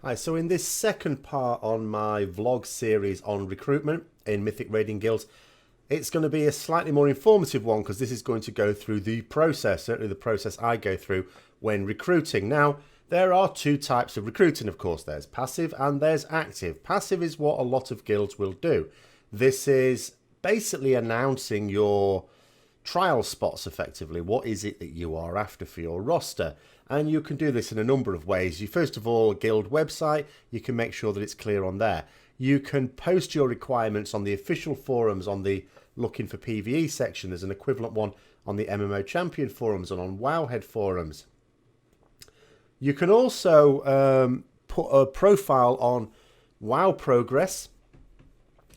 Hi, so in this second part on my vlog series on recruitment in Mythic Raiding Guilds, it's going to be a slightly more informative one because this is going to go through the process, certainly the process I go through when recruiting. Now, there are two types of recruiting, of course. There's passive and there's active. Passive is what a lot of guilds will do. This is basically announcing your trial spots effectively. What is it that you are after for your roster? And you can do this in a number of ways. You first of all, guild website, you can make sure that it's clear on there. You can post your requirements on the official forums on the looking for PvE section. There's an equivalent one on the MMO Champion forums and on Wowhead forums. You can also put a profile on WoW Progress,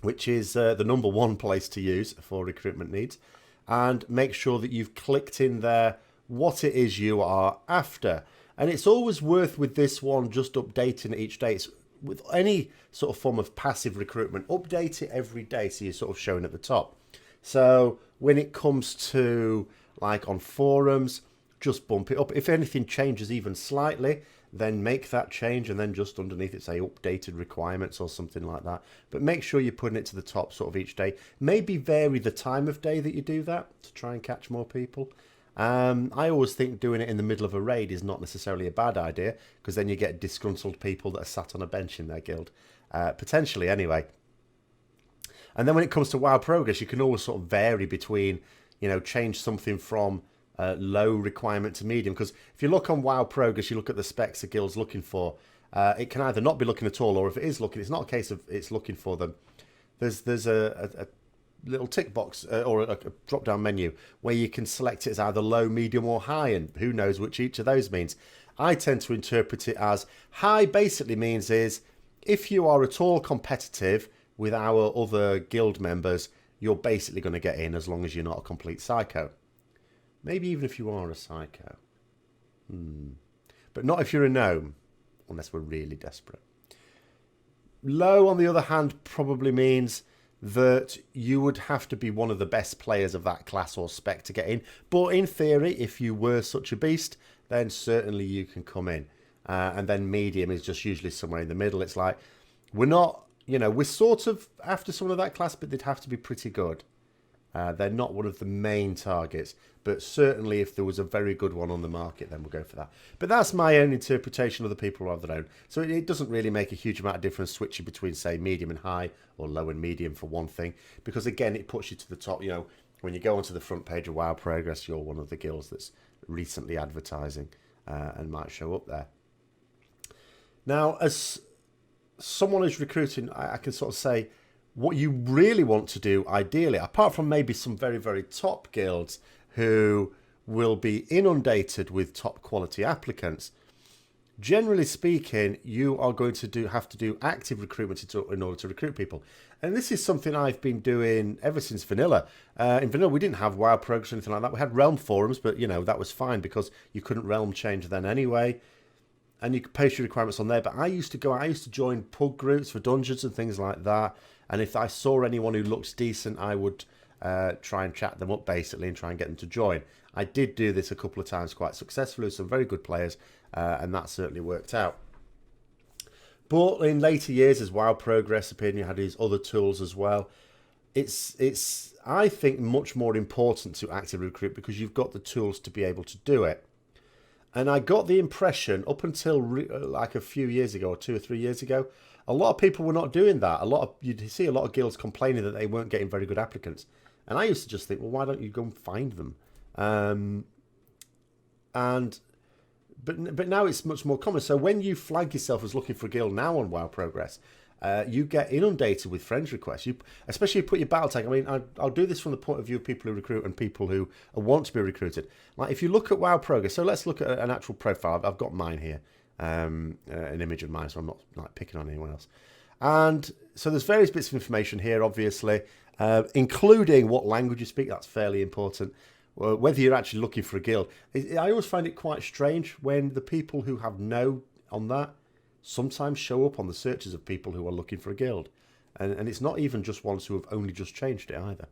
which is the #1 place to use for recruitment needs, and make sure that you've clicked in there what it is you are after. And it's always worth with this one just updating it each day. It's, with any sort of form of passive recruitment, update it every day so you're sort of showing at the top. So when it comes to like on forums, just bump it up. If anything changes even slightly, then make that change and then just underneath it say updated requirements or something like that. But make sure you're putting it to the top sort of each day. Maybe vary the time of day that you do that to try and catch more people. I always think doing it in the middle of a raid is not necessarily a bad idea because then you get disgruntled people that are sat on a bench in their guild. Potentially anyway. And then when it comes to WoW Progress, you can always sort of vary between, you know, change something from low requirement to medium. Because if you look on WoW Progress, you look at the specs a guild's looking for, it can either not be looking at all, or if it is looking, it's not a case of it's looking for them. There's a little tick box or a drop-down menu where you can select it as either low, medium or high, and who knows which each of those means. I tend to interpret it as high basically means is if you are at all competitive with our other guild members, you're basically going to get in as long as you're not a complete psycho. Maybe even if you are a psycho. But not if you're a gnome, unless we're really desperate. Low, on the other hand, probably means that you would have to be one of the best players of that class or spec to get in. But in theory, if you were such a beast, then certainly you can come in. And then medium is just usually somewhere in the middle. It's like, we're not, you know, we're sort of after someone of that class, but they'd have to be pretty good. They're not one of the main targets, but certainly if there was a very good one on the market, then we'll go for that. But that's my own interpretation of the people rather than own. So it doesn't really make a huge amount of difference switching between, say, medium and high or low and medium for one thing, because again, it puts you to the top. You know, when you go onto the front page of WoW Progress, you're one of the guilds that's recently advertising and might show up there. Now, as someone who's recruiting, I can sort of say, what you really want to do, ideally, apart from maybe some very, very top guilds who will be inundated with top quality applicants, generally speaking, you are going to have to do active recruitment in order to recruit people. And this is something I've been doing ever since Vanilla. In Vanilla, we didn't have WoW Progress or anything like that. We had Realm forums, but, you know, that was fine because you couldn't Realm change then anyway. And you could post your requirements on there. But I used to join pug groups for dungeons and things like that. And if I saw anyone who looks decent, I would try and chat them up, basically, and try and get them to join. I did do this a couple of times quite successfully with some very good players, and that certainly worked out. But in later years, as WoW Progress appeared, you had these other tools as well. It's I think, much more important to actively recruit because you've got the tools to be able to do it. And I got the impression up until like a few years ago, or 2 or 3 years ago, a lot of people were not doing that. You'd see a lot of guilds complaining that they weren't getting very good applicants. And I used to just think, well, why don't you go and find them? But now it's much more common. So when you flag yourself as looking for a guild now on WoW Progress, you get inundated with friends requests. Especially you put your battle tag. I mean, I'll do this from the point of view of people who recruit and people who want to be recruited. Like if you look at WoW Progress, so let's look at an actual profile. I've got mine here, an image of mine, so I'm not like picking on anyone else. And so there's various bits of information here, obviously, including what language you speak. That's fairly important. Whether you're actually looking for a guild. I always find it quite strange when the people who have no on that sometimes show up on the searches of people who are looking for a guild. And it's not even just ones who have only just changed it either.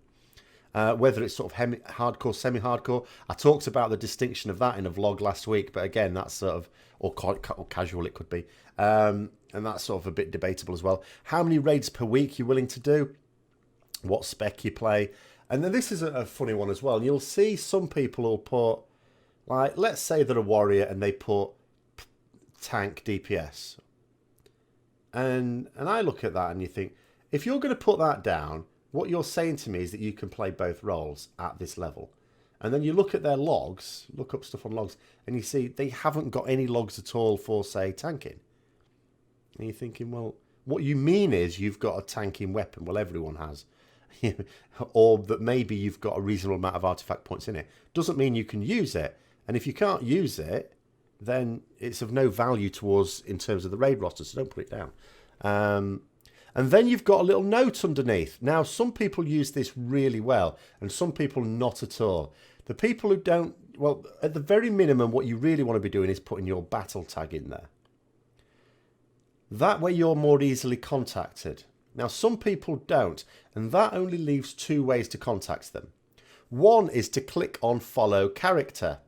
whether it's sort of hardcore, semi-hardcore. I talked about the distinction of that in a vlog last week, but again, that's sort of, or casual it could be. And that's sort of a bit debatable as well. How many raids per week you're willing to do, what spec you play. And then this is a funny one as well. You'll see some people will put, like, let's say they're a warrior and they put tank DPS. And I look at that and you think, if you're going to put that down, what you're saying to me is that you can play both roles at this level. And then you look at their logs, look up stuff on logs, and you see they haven't got any logs at all for, say, tanking. And you're thinking, well, what you mean is you've got a tanking weapon. Well, everyone has. Or that maybe you've got a reasonable amount of artifact points in it. Doesn't mean you can use it. And if you can't use it, then it's of no value to us in terms of the raid roster, so don't put it down. And then you've got a little note underneath. Now, some people use this really well, and some people not at all. The people who don't, well, at the very minimum, what you really want to be doing is putting your battle tag in there. That way you're more easily contacted. Now, some people don't, and that only leaves two ways to contact them. One is to click on follow character.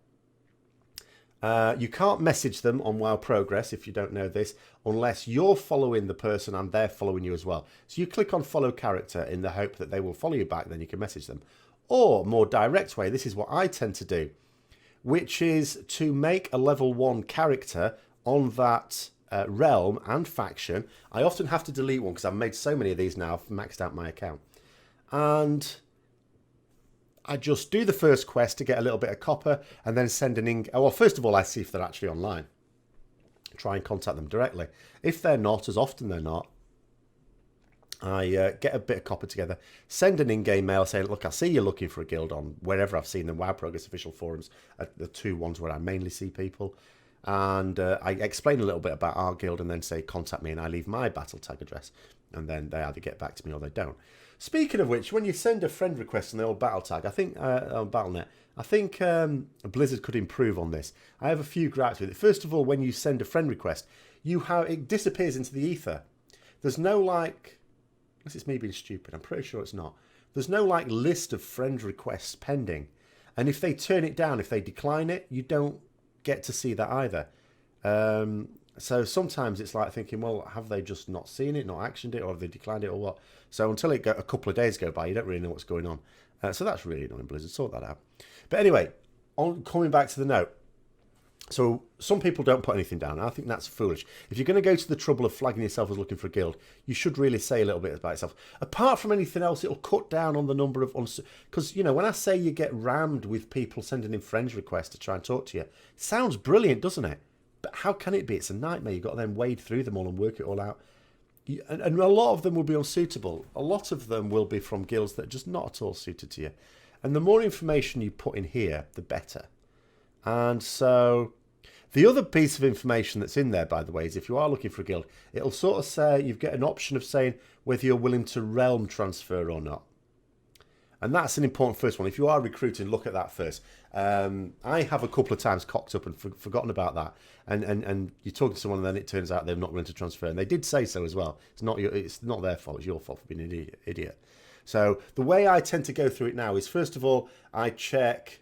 You can't message them on WoW Progress, if you don't know this, unless you're following the person and they're following you as well. So you click on follow character in the hope that they will follow you back, then you can message them. Or, more direct way, this is what I tend to do, which is to make a level 1 character on that realm and faction. I often have to delete one because I've made so many of these now, I've maxed out my account. And I just do the first quest to get a little bit of copper and then send an well, first of all, I see if they're actually online. Try and contact them directly. If they're not, as often they're not, I get a bit of copper together, send an in-game mail saying, look, I see you're looking for a guild on wherever I've seen them, WoW Progress official forums, the two ones where I mainly see people. And I explain a little bit about our guild and then say, contact me, and I leave my battle tag address. And then they either get back to me or they don't. Speaking of which, when you send a friend request on the old battle tag, I think on Battle.net, I think Blizzard could improve on this. I have a few gripes with it. First of all, when you send a friend request, it disappears into the ether. There's no, like, unless it's me being stupid, I'm pretty sure it's not. There's no, like, list of friend requests pending. And if they turn it down, if they decline it, you don't get to see that either. So sometimes it's like thinking, well, have they just not seen it, not actioned it, or have they declined it, or what? So until a couple of days go by, you don't really know what's going on. So that's really annoying, Blizzard. Sort that out. But anyway, coming back to the note. So some people don't put anything down. I think that's foolish. If you're going to go to the trouble of flagging yourself as looking for a guild, you should really say a little bit about yourself. Apart from anything else, it'll cut down on the number of... Because, you know, when I say you get rammed with people sending in friends requests to try and talk to you, it sounds brilliant, doesn't it? But how can it be? It's a nightmare. You've got to then wade through them all and work it all out. And a lot of them will be unsuitable. A lot of them will be from guilds that are just not at all suited to you. And the more information you put in here, the better. And so the other piece of information that's in there, by the way, is if you are looking for a guild, it'll sort of say, you get an option of saying whether you're willing to realm transfer or not. And that's an important first one. If you are recruiting, look at that first. I have a couple of times cocked up and forgotten about that. And you're talking to someone and then it turns out they're not willing to transfer. And they did say so as well. It's not their fault. It's your fault for being an idiot. So the way I tend to go through it now is, first of all, I check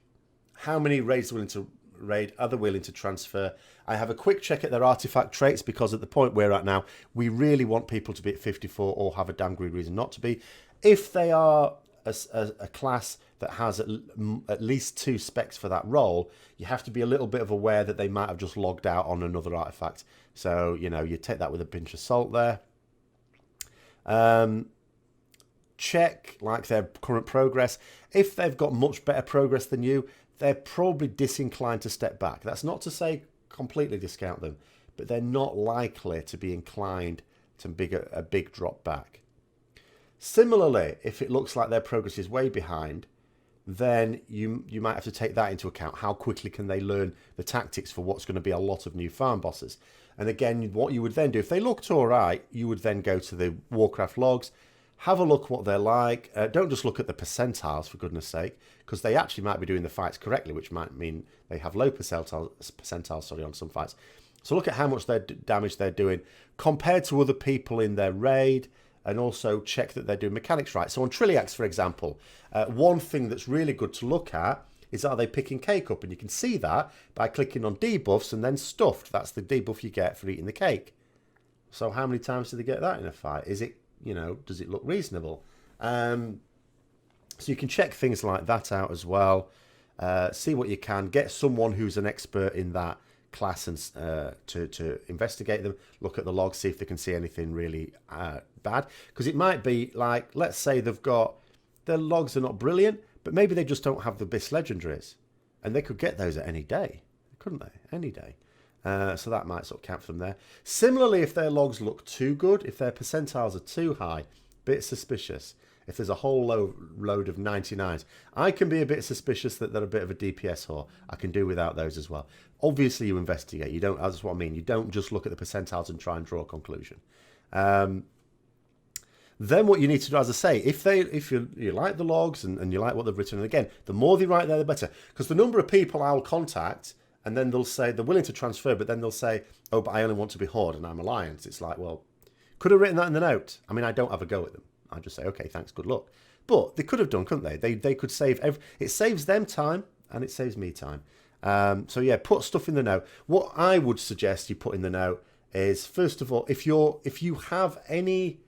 how many raids are willing to raid, are they willing to transfer. I have a quick check at their artifact traits, because at the point we're at now, we really want people to be at 54 or have a damn good reason not to be. If they are a class that has at least 2 specs for that role, you have to be a little bit of aware that they might have just logged out on another artifact. So, you know, you take that with a pinch of salt there. Check, like, their current progress. If they've got much better progress than you, they're probably disinclined to step back. That's not to say completely discount them, but they're not likely to be inclined to a big drop back. Similarly, if it looks like their progress is way behind, then you might have to take that into account. How quickly can they learn the tactics for what's going to be a lot of new farm bosses? And again, what you would then do, if they looked all right, you would then go to the Warcraft logs, have a look what they're like. Don't just look at the percentiles, for goodness sake, because they actually might be doing the fights correctly, which might mean they have low percentiles on some fights. So look at how much damage they're doing compared to other people in their raid. and also check that they're doing mechanics right. So on Trilliax, for example, one thing that's really good to look at is, are they picking cake up? And you can see that by clicking on debuffs and then stuffed. That's the debuff you get for eating the cake. So how many times do they get that in a fight? Is it, does it look reasonable? So you can check things like that out as well. See what you can. Get someone who's an expert in that class and to investigate them. Look at the logs, see if they can see anything really bad. Because it might be like, let's say their logs are not brilliant, but maybe they just don't have the best legendaries. And they could get those at any day, couldn't they? Any day. So that might sort of count for them there. Similarly, if their logs look too good, if their percentiles are too high, bit suspicious. If there's a whole load of 99s, I can be a bit suspicious that they're a bit of a DPS whore. I can do without those as well. Obviously, you investigate. You don't. That's what I mean. You don't just look at the percentiles and try and draw a conclusion. Then what you need to do, as I say, if you like the logs and you like what they've written, and again, the more they write there, the better. Because the number of people I'll contact, and then they'll say they're willing to transfer, but then they'll say, oh, but I only want to be Horde and I'm Alliance. It's like, well, could have written that in the note. I mean, I don't have a go at them. I just say, okay, thanks, good luck. But they could have done, couldn't they? They could save it saves them time and it saves me time. So yeah, put stuff in the note. What I would suggest you put in the note is, first of all, if you have any,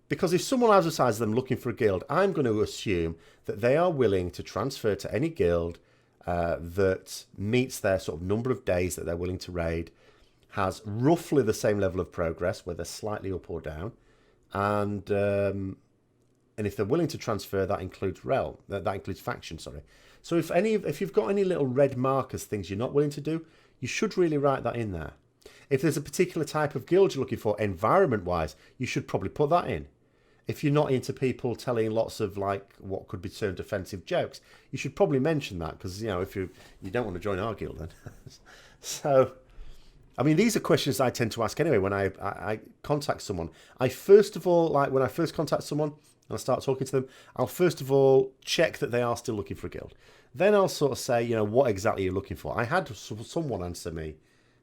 because if someone advertises them looking for a guild, I'm going to assume that they are willing to transfer to any guild that meets their sort of number of days that they're willing to raid, has roughly the same level of progress, whether slightly up or down, and if they're willing to transfer, that includes realm, that includes faction. Sorry. So if you've got any little red markers, things you're not willing to do, you should really write that in there. If there's a particular type of guild you're looking for, environment-wise, you should probably put that in. If you're not into people telling lots of like what could be termed offensive jokes, you should probably mention that, because if you don't want to join our guild then. So, I mean, these are questions I tend to ask anyway when I contact someone. I first of all, like when I first contact someone and I start talking to them, I'll first of all check that they are still looking for a guild. Then I'll sort of say, what exactly you're looking for. I had someone answer me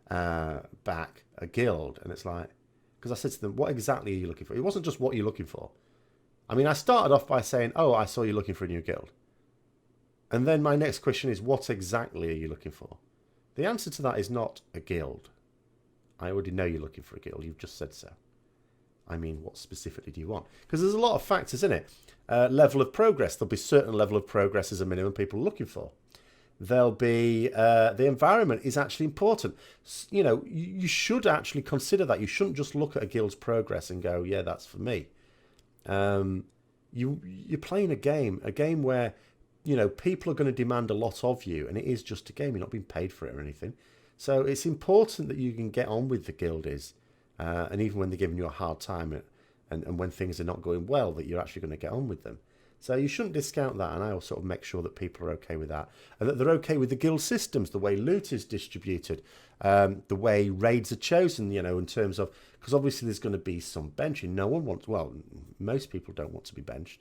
back a guild, and it's like, because I said to them, what exactly are you looking for? It wasn't just what you're looking for. I mean, I started off by saying, oh, I saw you looking for a new guild. And then my next question is, what exactly are you looking for? The answer to that is not a guild. I already know you're looking for a guild. You've just said so. I mean, what specifically do you want? Because there's a lot of factors in it. Level of progress. There'll be certain level of progress as a minimum people are looking for. There'll be the environment is actually important. You should actually consider that. You shouldn't just look at a guild's progress and go, yeah, that's for me. You're playing a game where people are going to demand a lot of you, and it is just a game. You're not being paid for it or anything. So it's important that you can get on with the guildies, and even when they're giving you a hard time, and when things are not going well, that you're actually going to get on with them. So you shouldn't discount that, and I will sort of make sure that people are okay with that, and that they're okay with the guild systems, the way loot is distributed, the way raids are chosen, in terms of, because obviously there's going to be some benching. Most people don't want to be benched.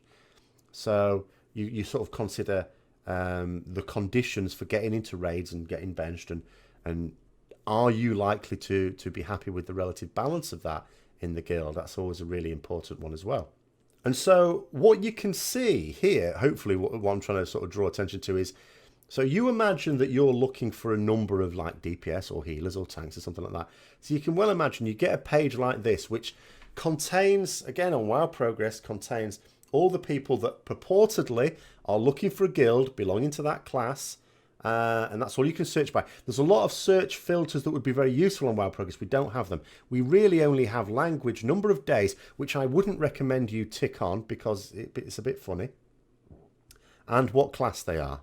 So you sort of consider the conditions for getting into raids and getting benched, and are you likely to be happy with the relative balance of that in the guild? That's always a really important one as well. And so what you can see here, hopefully what I'm trying to sort of draw attention to is, so you imagine that you're looking for a number of like DPS or healers or tanks or something like that. So you can well imagine you get a page like this, which contains, again on WoW Progress, contains all the people that purportedly are looking for a guild belonging to that class. And that's all you can search by. There's a lot of search filters that would be very useful on WoW Progress. We don't have them. We really only have language, number of days, which I wouldn't recommend you tick on because it's a bit funny, and what class they are.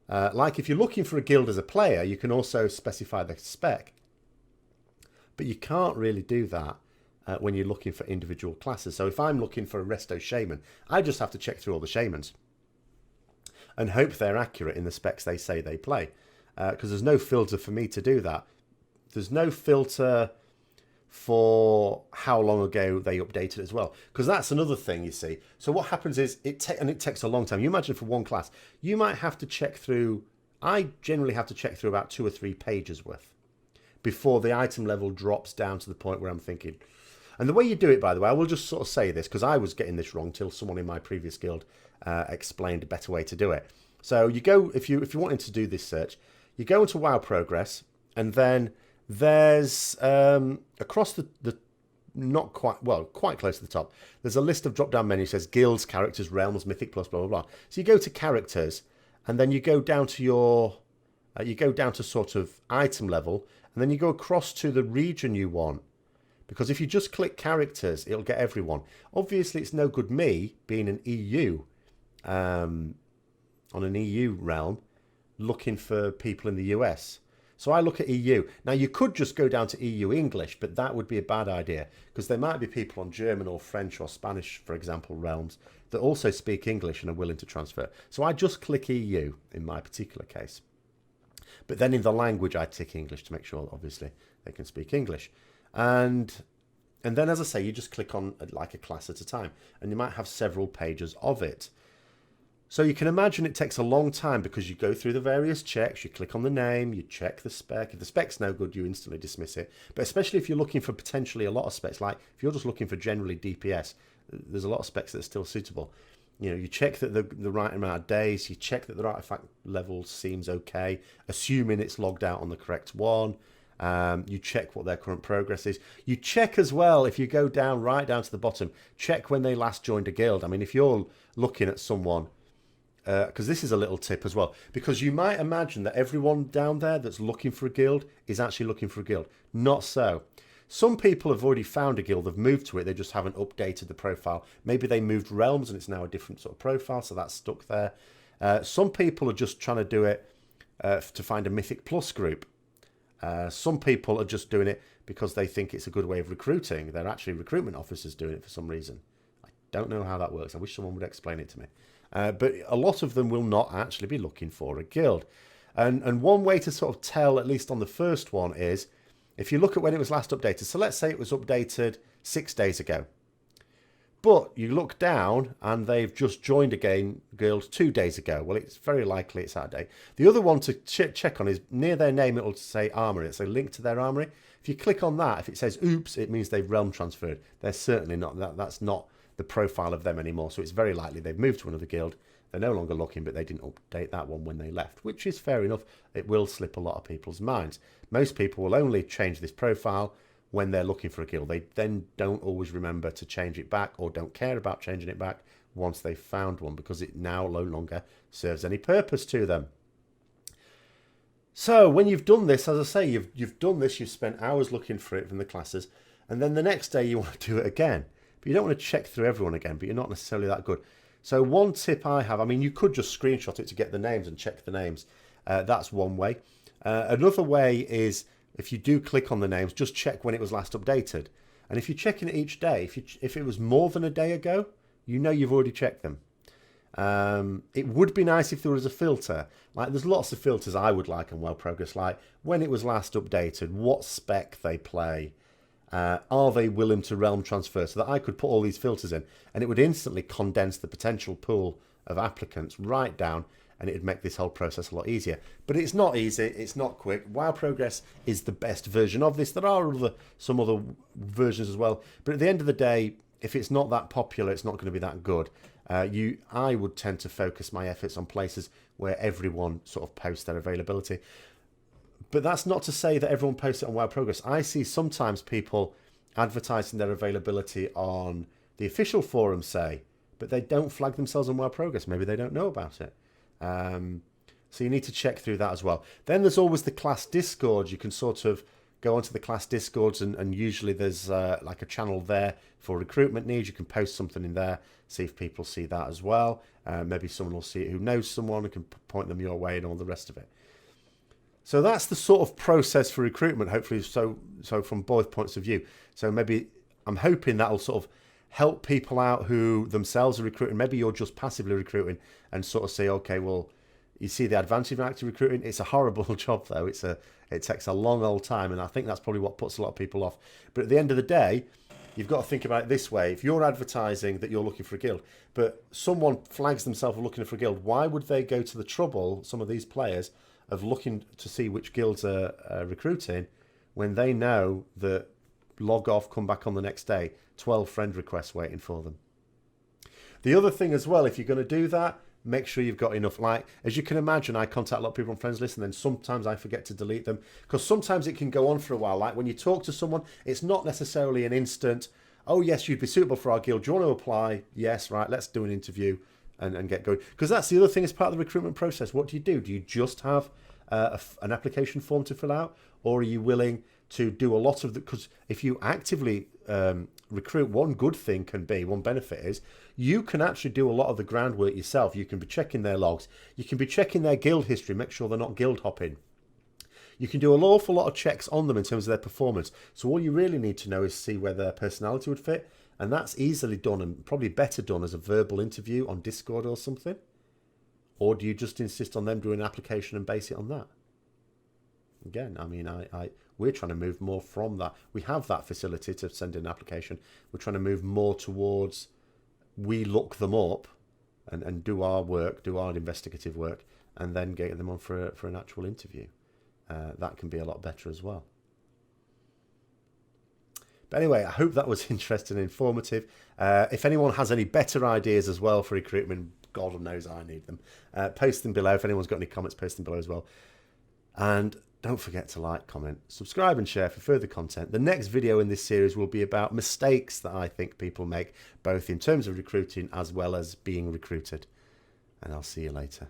Like if you're looking for a guild as a player, you can also specify the spec, but you can't really do that when you're looking for individual classes. So if I'm looking for a Resto Shaman, I just have to check through all the Shamans and hope they're accurate in the specs they say they play. Because there's no filter for me to do that. There's no filter for how long ago they updated as well. Because that's another thing, you see. So what happens is, it takes a long time. You imagine for one class, you might have to check through, I generally have to check through about 2 or 3 pages worth before the item level drops down to the point where I'm thinking, And the way you do it, by the way, I will just sort of say this because I was getting this wrong till someone in my previous guild explained a better way to do it. So you go, if you wanted to do this search, you go into WoW Progress, and then there's across the not quite, well, quite close to the top, there's a list of drop-down menus that says guilds, characters, realms, mythic plus, blah, blah, blah. So you go to characters, and then you go down to your, you go down to sort of item level, and then you go across to the region you want. Because if you just click characters, it'll get everyone. Obviously, it's no good me being an EU, on an EU realm, looking for people in the US. So I look at EU. Now, you could just go down to EU English, but that would be a bad idea because there might be people on German or French or Spanish, for example, realms that also speak English and are willing to transfer. So I just click EU in my particular case. But then in the language, I tick English to make sure, obviously, they can speak English. And then, as I say, you just click on like a class at a time, and you might have several pages of it. So you can imagine it takes a long time because you go through the various checks, you click on the name, you check the spec. If the spec's no good, you instantly dismiss it. But especially if you're looking for potentially a lot of specs, like if you're just looking for generally DPS, there's a lot of specs that are still suitable. You know, you check that the right amount of days, you check that the artifact level seems okay, assuming it's logged out on the correct one. You check what their current progress is. You check as well, if you go down, right down to the bottom, check when they last joined a guild. I mean, if you're looking at someone, because this is a little tip as well, because you might imagine that everyone down there that's looking for a guild is actually looking for a guild. Not so. Some people have already found a guild, they've moved to it, they just haven't updated the profile. Maybe they moved realms and it's now a different sort of profile, so that's stuck there. Some people are just trying to do it to find a Mythic Plus group. Some people are just doing it because they think it's a good way of recruiting. They're actually recruitment officers doing it for some reason. I don't know how that works. I wish someone would explain it to me. But a lot of them will not actually be looking for a guild. And one way to sort of tell, at least on the first one, is if you look at when it was last updated. So let's say it was updated 6 days ago. But you look down and they've just joined a guild 2 days ago. Well, it's very likely it's that day. The other one to check on is near their name, it will say armory. It's a link to their armory. If you click on that, if it says oops, it means they've realm transferred. They're certainly not. That's not the profile of them anymore. So it's very likely they've moved to another guild. They're no longer looking, but they didn't update that one when they left, which is fair enough. It will slip a lot of people's minds. Most people will only change this profile when they're looking for a guild. They then don't always remember to change it back or don't care about changing it back once they've found one because it now no longer serves any purpose to them. So when you've done this, as I say, you've done this, you've spent hours looking for it from the classes, and then the next day you want to do it again. But you don't want to check through everyone again, but you're not necessarily that good. So one tip I have, I mean, you could just screenshot it to get the names and check the names. That's one way. Another way is if you do click on the names, just check when it was last updated. And if you're checking it each day, if it was more than a day ago, you know you've already checked them. It would be nice if there was a filter. Like there's lots of filters I would like on WoW Progress, like when it was last updated, what spec they play, are they willing to realm transfer, so that I could put all these filters in and it would instantly condense the potential pool of applicants right down, and it would make this whole process a lot easier. But it's not easy, it's not quick. WoW Progress is the best version of this. There are some other versions as well, but at the end of the day, if it's not that popular, it's not going to be that good. I would tend to focus my efforts on places where everyone sort of posts their availability. But that's not to say that everyone posts it on WoW Progress. I see sometimes people advertising their availability on the official forum, say, but they don't flag themselves on WoW Progress. Maybe they don't know about it. So you need to check through that as well. Then there's always the class Discord. You can sort of go onto the class Discords, and usually there's like a channel there for recruitment needs. You can post something in there, see if people see that as well. Maybe someone will see it who knows someone and can point them your way and all the rest of it. So that's the sort of process for recruitment, hopefully, so from both points of view. So maybe I'm hoping that'll sort of help people out who themselves are recruiting. Maybe you're just passively recruiting and sort of say, okay, well, you see the advantage of active recruiting. It's a horrible job, though. It takes a long old time, and I think that's probably what puts a lot of people off. But at the end of the day, you've got to think about it this way. If you're advertising that you're looking for a guild, but someone flags themselves looking for a guild, why would they go to the trouble, some of these players, of looking to see which guilds are recruiting when they know that log off, come back on the next day, 12 friend requests waiting for them. The other thing as well, if you're going to do that, make sure you've got enough. Like, as you can imagine, I contact a lot of people on friends list, and then sometimes I forget to delete them, because sometimes it can go on for a while. Like when you talk to someone, it's not necessarily an instant, oh yes, you'd be suitable for our guild, do you want to apply? Yes, right, let's do an interview and get going. Because that's the other thing as part of the recruitment process. What do? Do you just have an application form to fill out, or are you willing to do a lot of the, because if you actively recruit, one good thing can be, one benefit is, you can actually do a lot of the groundwork yourself. You can be checking their logs, you can be checking their guild history, make sure they're not guild hopping. You can do an awful lot of checks on them in terms of their performance. So all you really need to know is see where their personality would fit, and that's easily done, and probably better done as a verbal interview on Discord or something. Or do you just insist on them doing an application and base it on that? Again, I mean, we're trying to move more from that. We have that facility to send in an application. We're trying to move more towards, we look them up and do our work, do our investigative work, and then get them on for an actual interview. That can be a lot better as well. But anyway, I hope that was interesting and informative. If anyone has any better ideas as well for recruitment, God knows I need them. Post them below. If anyone's got any comments, post them below as well. And don't forget to like, comment, subscribe and share for further content. The next video in this series will be about mistakes that I think people make, both in terms of recruiting as well as being recruited. And I'll see you later.